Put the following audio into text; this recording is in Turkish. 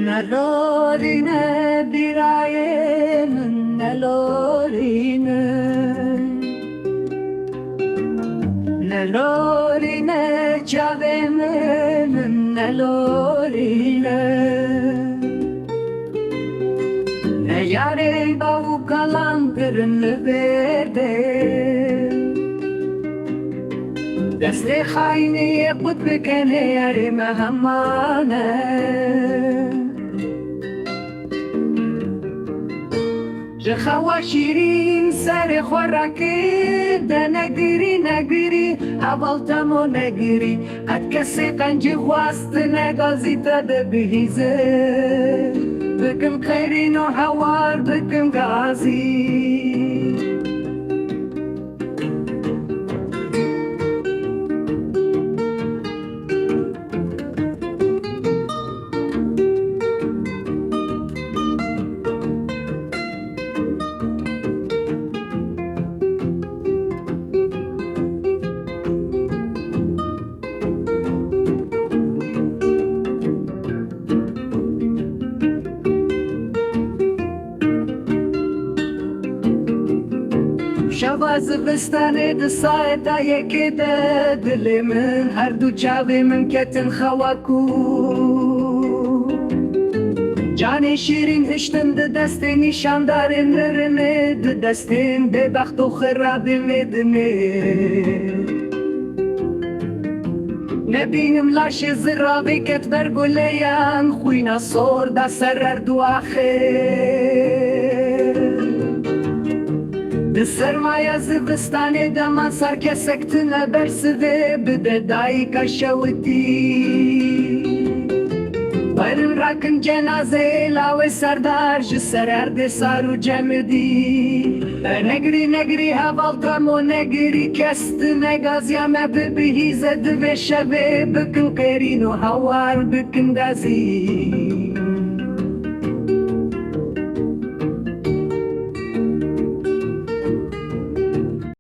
Nalorine dirayenin nalorine Nalorine çavemin nalorine Ne yare bavu kalan kırını verde Deste hayni yakut bekene yare mehamane جخوا شیرین سر خوراکی ده نگیری حوالتمو نگیری قد کسی قنجی خواست نگازی تا ده بهیزه بکم خیرین و حوار بکم گازی شواز بستانه ده ساعتا یکی ده دل من هر دو چاوی من کتن خواکو جان شیرین هشتن ده دست نشاندارن نرنه ده دستین ده بخت و خرابی میدنه نبینم لاش زرابی کت برگولیان خوینا سور ده سرر دو آخر Sermaye zivistane daman sarke sektine bersive bide dayi kaşaviti Barın rakın cenaze lave sardar jiserer de saru cemidi Negri havaltamo negri kestine gazyame bibihize dive şeve Bükün kerino havar bükün dazi